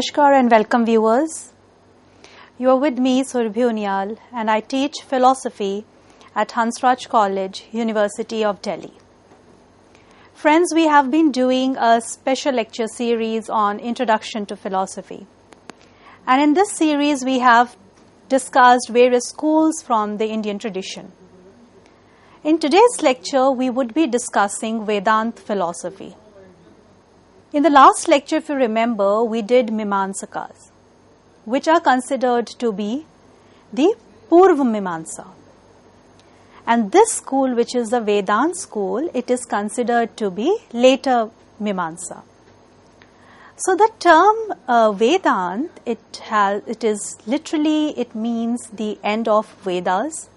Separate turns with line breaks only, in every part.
Namaskar and welcome viewers. You are with me Surbhi Unyal and I teach philosophy at Hansraj College, University of Delhi. Friends, we have been doing a special lecture series on Introduction to Philosophy. And in this series we have discussed various schools from the Indian tradition. In today's lecture we would be discussing Vedanta Philosophy. In the last lecture, if you remember, we did Mimamsakas, which are considered to be the Purva Mimamsa. And this school, which is the Vedanta school, it is considered to be later Mimamsa. So the term Vedant, it means the end of Vedas.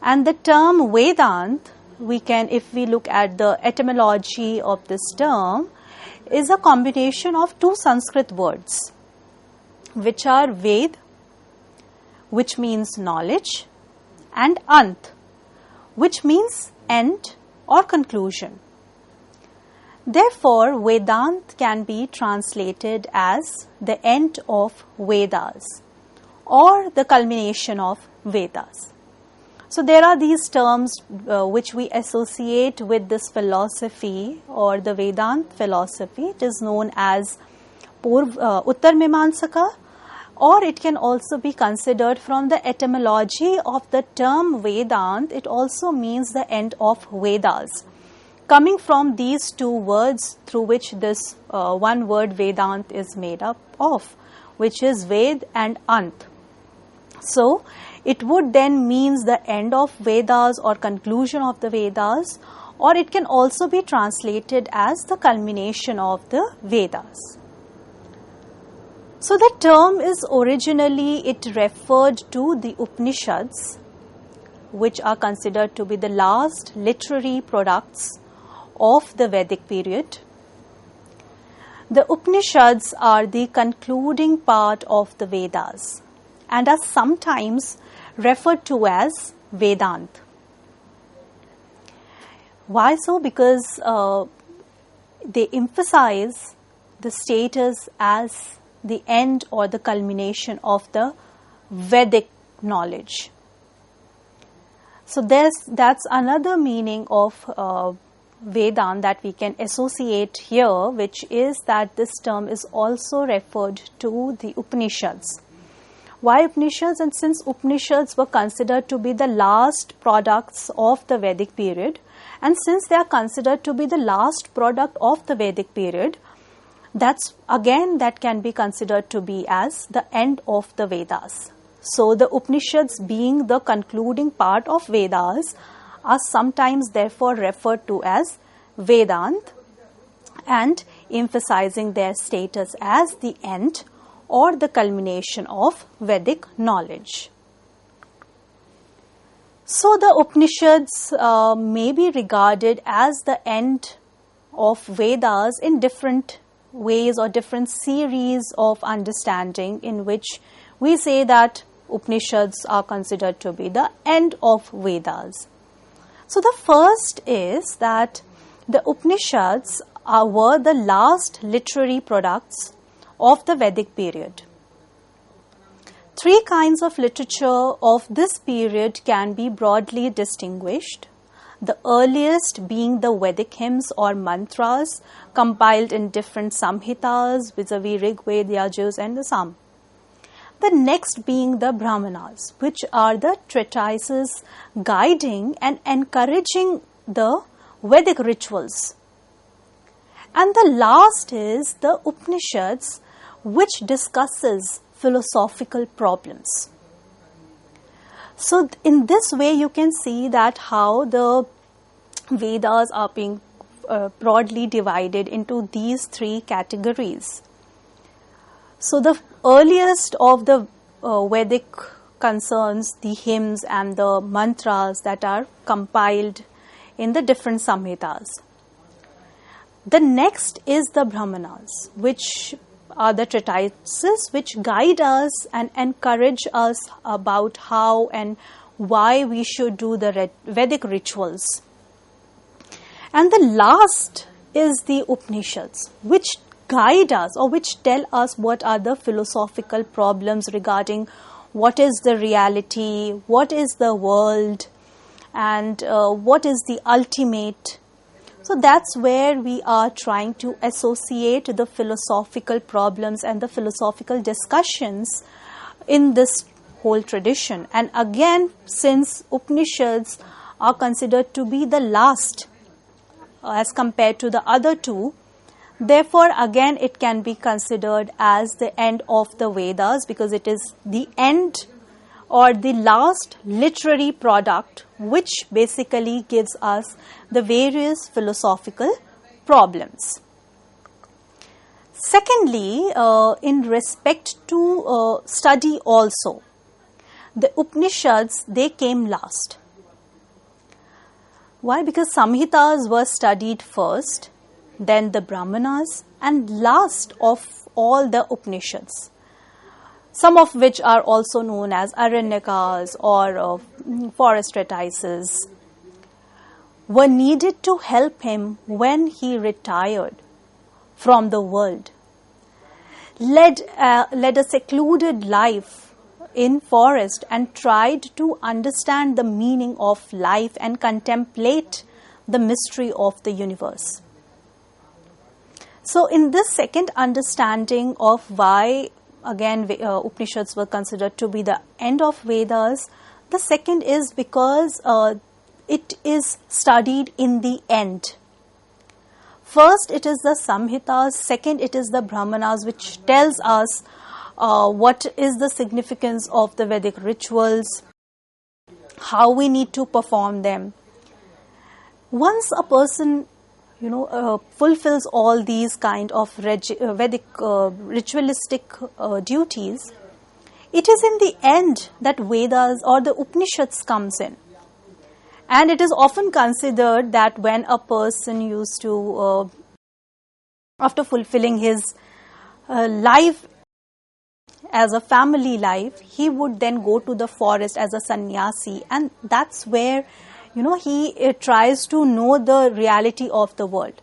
And the term Vedant, if we look at the etymology of this term, is a combination of two Sanskrit words, which are Ved, which means knowledge, and Ant, which means end or conclusion. Therefore, Vedant can be translated as the end of Vedas or the culmination of Vedas. So there are these terms which we associate with this philosophy or the Vedanta philosophy. It is known as Uttar Mimamsaka, or it can also be considered from the etymology of the term Vedant. It also means the end of Vedas, coming from these two words through which this one word Vedant is made up of, which is Ved and Ant. So it would then means the end of Vedas or conclusion of the Vedas, or it can also be translated as the culmination of the Vedas. So the term is originally, it referred to the Upanishads, which are considered to be the last literary products of the Vedic period. The Upanishads are the concluding part of the Vedas and are sometimes referred to as Vedant. Why so? Because they emphasize the status as the end or the culmination of the Vedic knowledge. So that's another meaning of Vedant that we can associate here, which is that this term is also referred to the Upanishads. Why Upanishads? And since Upanishads were considered to be the last products of the Vedic period, and since they are considered to be the last product of the Vedic period, that can be considered to be as the end of the Vedas. So the Upanishads, being the concluding part of Vedas, are sometimes therefore referred to as Vedant and emphasizing their status as the end or the culmination of Vedic knowledge. So the Upanishads may be regarded as the end of Vedas in different ways or different series of understanding, in which we say that Upanishads are considered to be the end of Vedas. So the first is that the Upanishads were the last literary products of the Vedic period. Three kinds of literature of this period can be broadly distinguished. The earliest being the Vedic hymns or mantras compiled in different samhitas vis-a-vis Rig, Veda, Yajus and the Sam. The next being the Brahmanas, which are the treatises guiding and encouraging the Vedic rituals. And the last is the Upanishads, which discusses philosophical problems. So in this way you can see that how the Vedas are being broadly divided into these three categories. So the earliest of the Vedic concerns the hymns and the mantras that are compiled in the different samhitas. The next is the Brahmanas, which are the treatises which guide us and encourage us about how and why we should do the Vedic rituals. And the last is the Upanishads, which guide us or which tell us what are the philosophical problems regarding what is the reality, what is the world, and what is the ultimate. So that's where we are trying to associate the philosophical problems and the philosophical discussions in this whole tradition. And again, since Upanishads are considered to be the last as compared to the other two, therefore again it can be considered as the end of the Vedas, because it is the end or the last literary product which basically gives us the various philosophical problems. Secondly, in respect to study also, the Upanishads, they came last. Why? Because Samhitas were studied first, then the Brahmanas, and last of all the Upanishads, some of which are also known as Aranyakas or forest treatises, were needed to help him when he retired from the world, led a secluded life in forest and tried to understand the meaning of life and contemplate the mystery of the universe. So in this second understanding of why again Upanishads were considered to be the end of Vedas, the second is because it is studied in the end. First it is the Samhitas, second it is the Brahmanas, which tells us what is the significance of the Vedic rituals, how we need to perform them. Once a person fulfills all these kind of Vedic ritualistic duties, it is in the end that Vedas or the Upanishads comes in. And it is often considered that when a person used to, after fulfilling his life as a family life, he would then go to the forest as a sannyasi, and that's where he tries to know the reality of the world.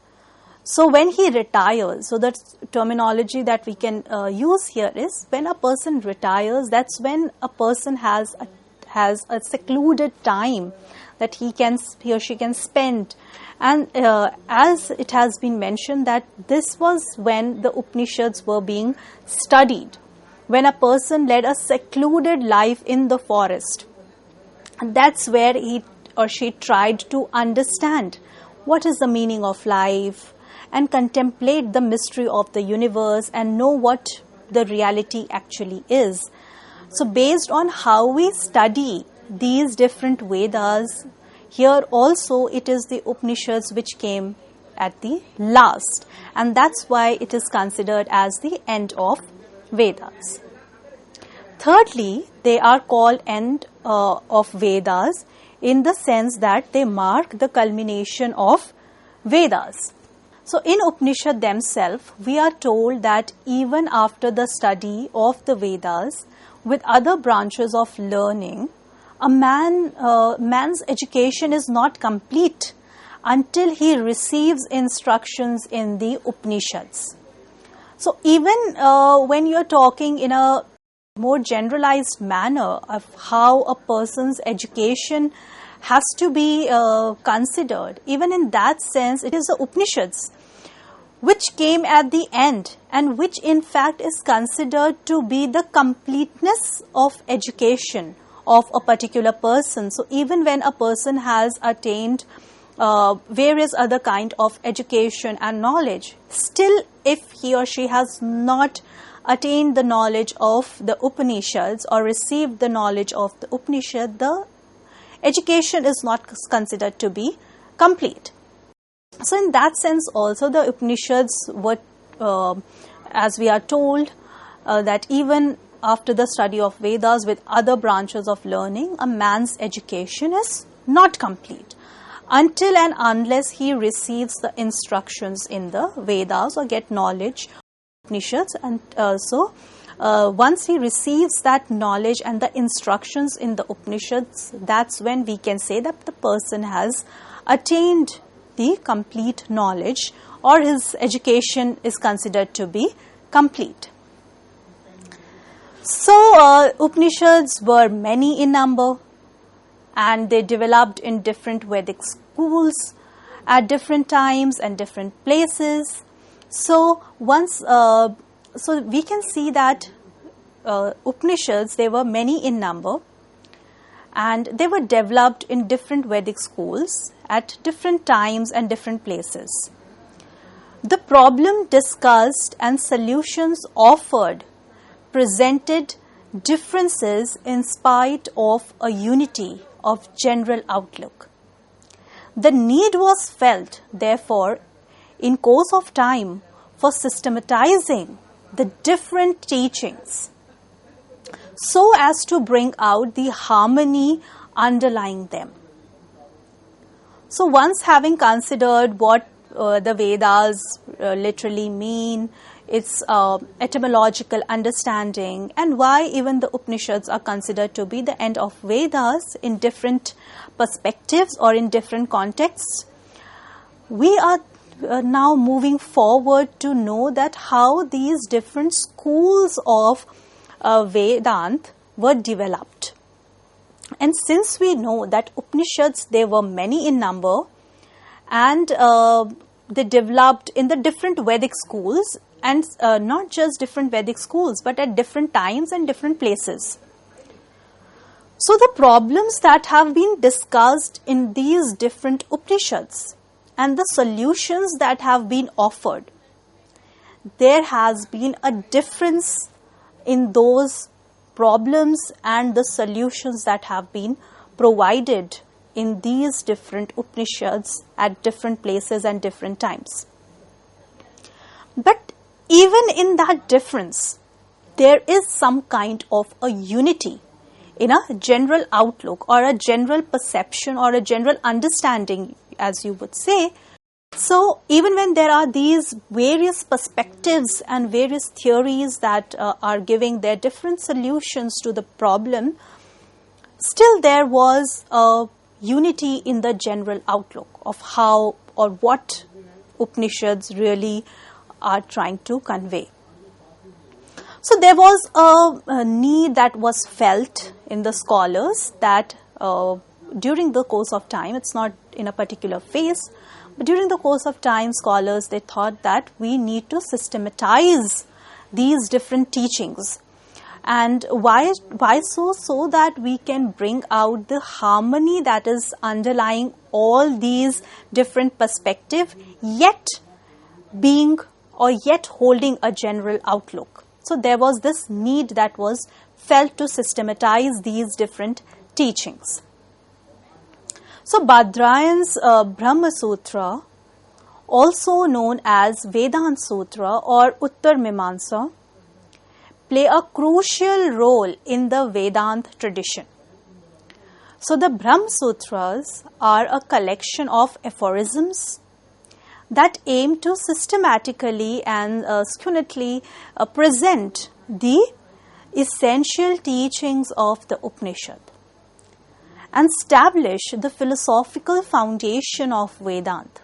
So when he retires, so that terminology that we can use here is when a person retires, that's when a person has a secluded time that he or she can spend. And as it has been mentioned that this was when the Upanishads were being studied, when a person led a secluded life in the forest. And that's where he or she tried to understand what is the meaning of life and contemplate the mystery of the universe and know what the reality actually is. So based on how we study these different Vedas, here also it is the Upanishads which came at the last, and that's why it is considered as the end of Vedas. Thirdly, they are called end of Vedas in the sense that they mark the culmination of Vedas. So in Upanishad themselves, we are told that even after the study of the Vedas with other branches of learning, a man's education is not complete until he receives instructions in the Upanishads. So even when you're talking in a more generalized manner of how a person's education has to be considered, even in that sense, it is the Upanishads which came at the end and which in fact is considered to be the completeness of education of a particular person. So even when a person has attained various other kind of education and knowledge, still if he or she has not attained the knowledge of the Upanishads or received the knowledge of the Upanishad, the education is not considered to be complete. So in that sense also the Upanishads were, as we are told, that even after the study of Vedas with other branches of learning, a man's education is not complete until and unless he receives the instructions in the Vedas or get knowledge of Upanishads. And once he receives that knowledge and the instructions in the Upanishads, that's when we can say that the person has attained the complete knowledge, or his education is considered to be complete. So, Upanishads were many in number, and they developed in different Vedic schools at different times and different places. So, so we can see that Upanishads, they were many in number, and they were developed in different Vedic schools at different times and different places. The problem discussed and solutions offered presented differences in spite of a unity of general outlook. The need was felt, therefore, in course of time for systematizing the different teachings so as to bring out the harmony underlying them. So once having considered what the Vedas literally mean, its etymological understanding, and why even the Upanishads are considered to be the end of Vedas in different perspectives or in different contexts, we are now moving forward to know that how these different schools of Vedanta were developed. And since we know that Upanishads, they were many in number, and they developed in the different Vedic schools, and not just different Vedic schools, but at different times and different places. So the problems that have been discussed in these different Upanishads and the solutions that have been offered, there has been a difference in those problems and the solutions that have been provided in these different Upanishads at different places and different times. But even in that difference, there is some kind of a unity in a general outlook or a general perception or a general understanding, as you would say. So even when there are these various perspectives and various theories that are giving their different solutions to the problem, still there was a unity in the general outlook of how or what Upanishads really are trying to convey. So there was a need that was felt in the scholars that during the course of time, it's not in a particular phase, but during the course of time, scholars, they thought that we need to systematize these different teachings. And why so? So that we can bring out the harmony that is underlying all these different perspectives, yet being or yet holding a general outlook. So there was this need that was felt to systematize these different teachings. So Badrayan's Brahma Sutra, also known as Vedanta Sutra or Uttar Mimamsa, play a crucial role in the Vedanta tradition. So the Brahma Sutras are a collection of aphorisms that aim to systematically and schematically present the essential teachings of the Upanishad and establish the philosophical foundation of Vedanta.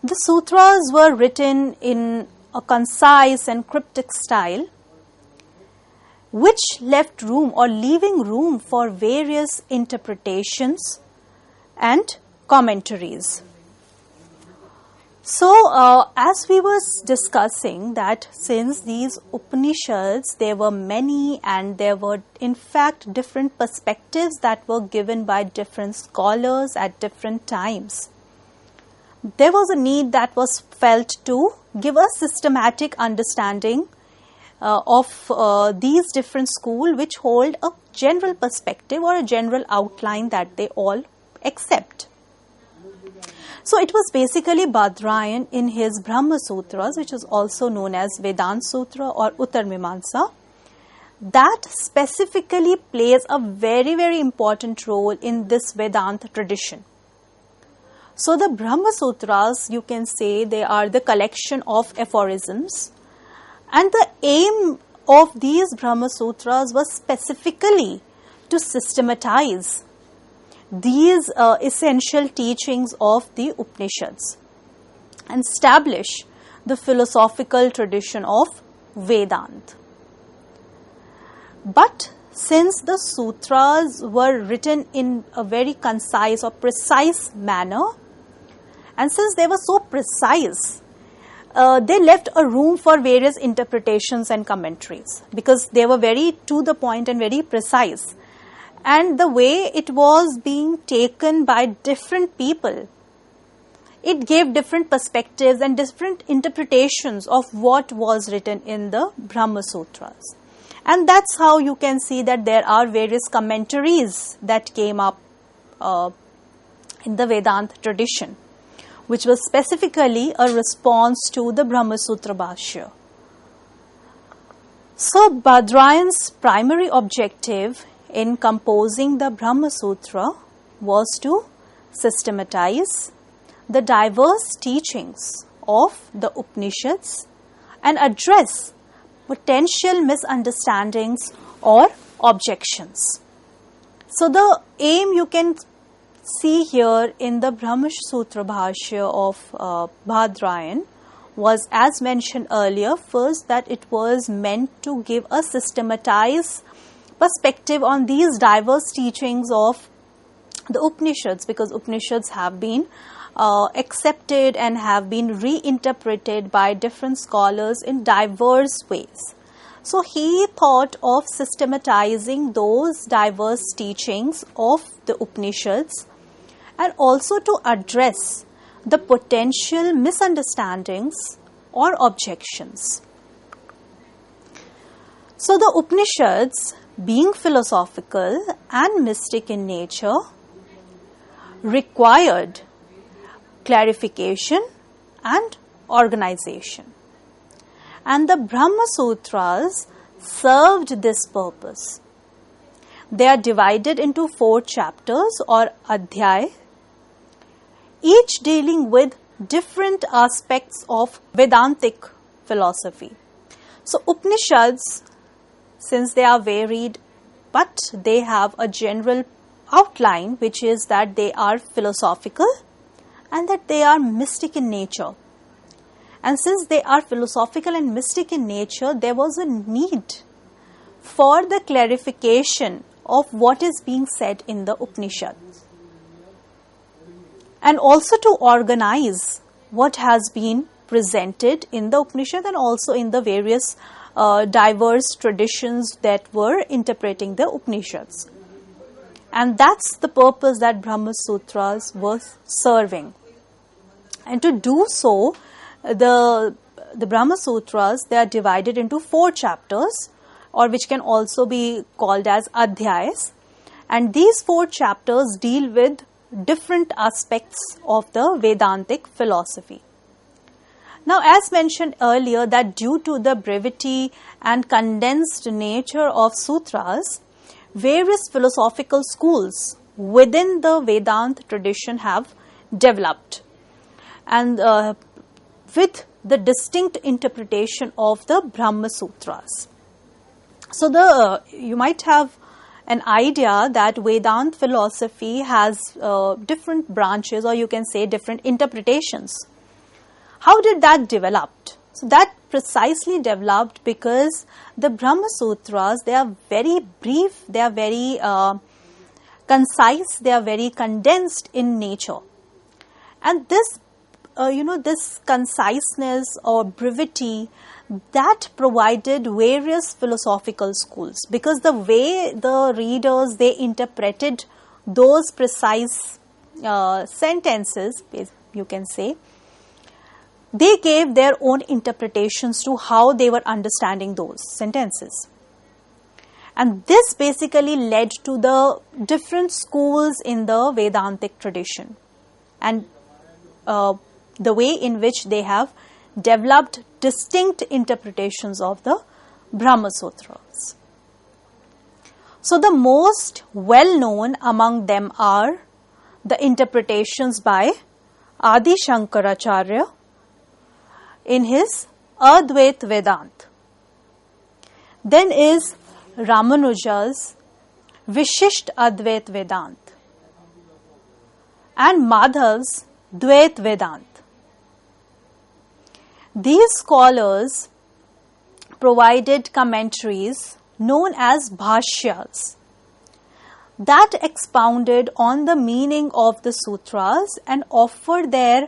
The sutras were written in a concise and cryptic style, which left room or leaving room for various interpretations and commentaries. So, as we were discussing that since these Upanishads, there were many and there were in fact different perspectives that were given by different scholars at different times, there was a need that was felt to give a systematic understanding of these different schools which hold a general perspective or a general outline that they all accept. So it was basically Badrayan in his Brahma Sutras, which is also known as Vedanta Sutra or Uttar Mimamsa, that specifically plays a very, very important role in this Vedanta tradition. So the Brahma Sutras, you can say, they are the collection of aphorisms, and the aim of these Brahma Sutras was specifically to systematize these essential teachings of the Upanishads and establish the philosophical tradition of Vedanta. But since the sutras were written in a very concise or precise manner, and since they were so precise, they left a room for various interpretations and commentaries, because they were very to the point and very precise. And the way it was being taken by different people, it gave different perspectives and different interpretations of what was written in the Brahma Sutras. And that's how you can see that there are various commentaries that came up in the Vedanta tradition, which was specifically a response to the Brahma Sutra Bhashya. So Badrayan's primary objective in composing the Brahma Sutra was to systematize the diverse teachings of the Upanishads and address potential misunderstandings or objections. So the aim you can see here in the Brahma Sutra Bhashya of Badrayan was, as mentioned earlier, first that it was meant to give a systematized perspective on these diverse teachings of the Upanishads, because Upanishads have been accepted and have been reinterpreted by different scholars in diverse ways. So he thought of systematizing those diverse teachings of the Upanishads and also to address the potential misunderstandings or objections. So the Upanishads, being philosophical and mystic in nature, required clarification and organization. And the Brahma Sutras served this purpose. They are divided into 4 chapters or adhyay, each dealing with different aspects of Vedantic philosophy. So Upanishads, since they are varied, but they have a general outline, which is that they are philosophical and that they are mystic in nature. And since they are philosophical and mystic in nature, there was a need for the clarification of what is being said in the Upanishads, and also to organize what has been presented in the Upanishad and also in the various diverse traditions that were interpreting the Upanishads. And that's the purpose that Brahma Sutras was serving. And to do so, the Brahma Sutras, they are divided into 4 chapters, or which can also be called as adhyayas. And these 4 chapters deal with different aspects of the Vedantic philosophy. Now, as mentioned earlier, that due to the brevity and condensed nature of sutras, various philosophical schools within the Vedanta tradition have developed, and with the distinct interpretation of the Brahma Sutras. So you might have an idea that Vedanta philosophy has different branches, or you can say different interpretations. How did that develop? So that precisely developed because the Brahma Sutras, they are very brief, they are very concise, they are very condensed in nature. And this, this conciseness or brevity, that provided various philosophical schools, because the way the readers, they interpreted those precise sentences, you can say, they gave their own interpretations to how they were understanding those sentences. And this basically led to the different schools in the Vedantic tradition and the way in which they have developed distinct interpretations of the Brahma Sutras. So the most well-known among them are the interpretations by Adi Shankaracharya in his Advait Vedanta. Then is Ramanuja's Vishisht Advait Vedanta. and Madhav's Dvait Vedant. These scholars provided commentaries known as bhashyas that expounded on the meaning of the sutras and offered their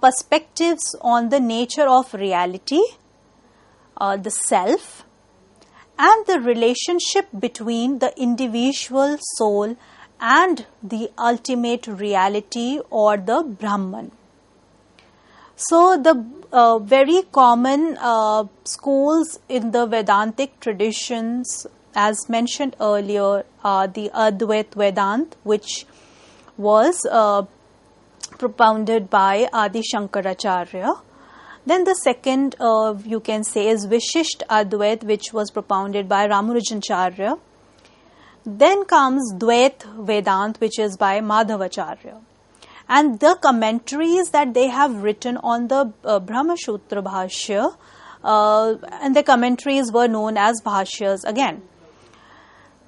perspectives on the nature of reality, the self, and the relationship between the individual soul and the ultimate reality or the Brahman. So the very common schools in the Vedantic traditions, as mentioned earlier, are the Advait Vedant, which was propounded by Adi Shankaracharya. Then the second you can say is Vishisht Advait, which was propounded by Ramanujancharya. Then comes Dvait Vedant, which is by Madhavacharya. And the commentaries that they have written on the Brahma Sutra Bhashya, and the commentaries were known as Bhashyas again.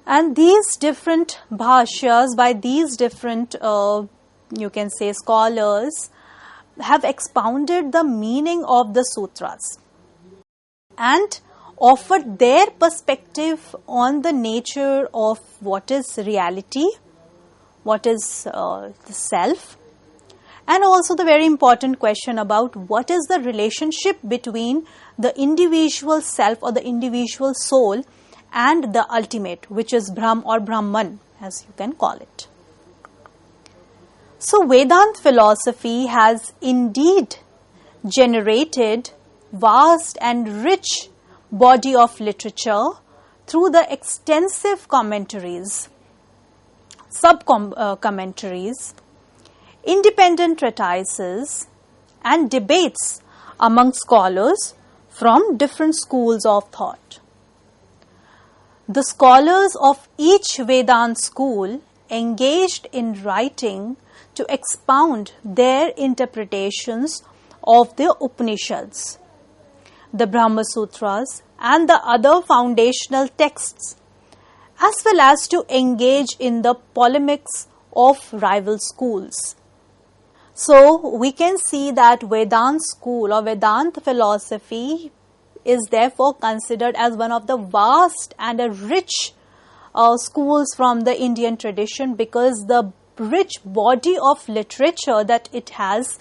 And these different Bhashyas by these different, you can say, scholars, have expounded the meaning of the sutras and offered their perspective on the nature of what is reality, what is the self, and also the very important question about what is the relationship between the individual self or the individual soul and the ultimate, which is Brahm or Brahman, as you can call it. So Vedanta philosophy has indeed generated vast and rich body of literature through the extensive commentaries, sub-commentaries, independent treatises and debates among scholars from different schools of thought. The scholars of each Vedanta school engaged in writing to expound their interpretations of the Upanishads, the Brahma Sutras and the other foundational texts, as well as to engage in the polemics of rival schools. So we can see that Vedanta school or Vedanta philosophy is therefore considered as one of the vast and a rich schools from the Indian tradition, because the rich body of literature that it has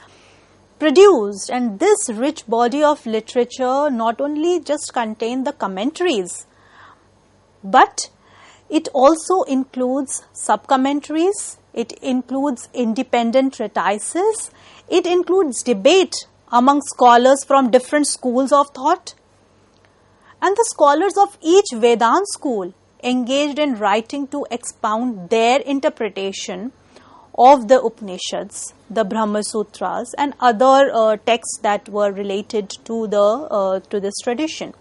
produced, and this rich body of literature not only just contain the commentaries, but it also includes sub-commentaries, it includes independent treatises, it includes debate among scholars from different schools of thought. And the scholars of each Vedanta school engaged in writing to expound their interpretation of the Upanishads, the Brahma Sutras and other texts that were related to this tradition.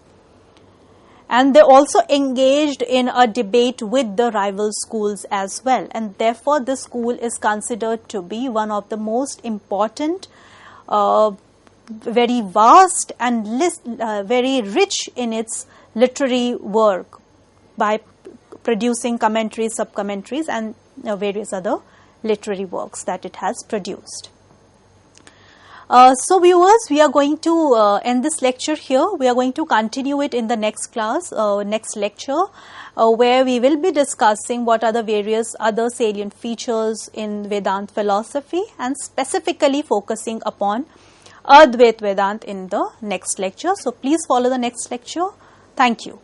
And they also engaged in a debate with the rival schools as well. And therefore, this school is considered to be one of the most important, very vast and very rich in its literary work by producing commentaries, sub-commentaries and various other literary works that it has produced. So viewers, we are going to end this lecture here. We are going to continue it in the next class, next lecture, where we will be discussing what are the various other salient features in Vedanta philosophy and specifically focusing upon Advait Vedanta in the next lecture. So please follow the next lecture. Thank you.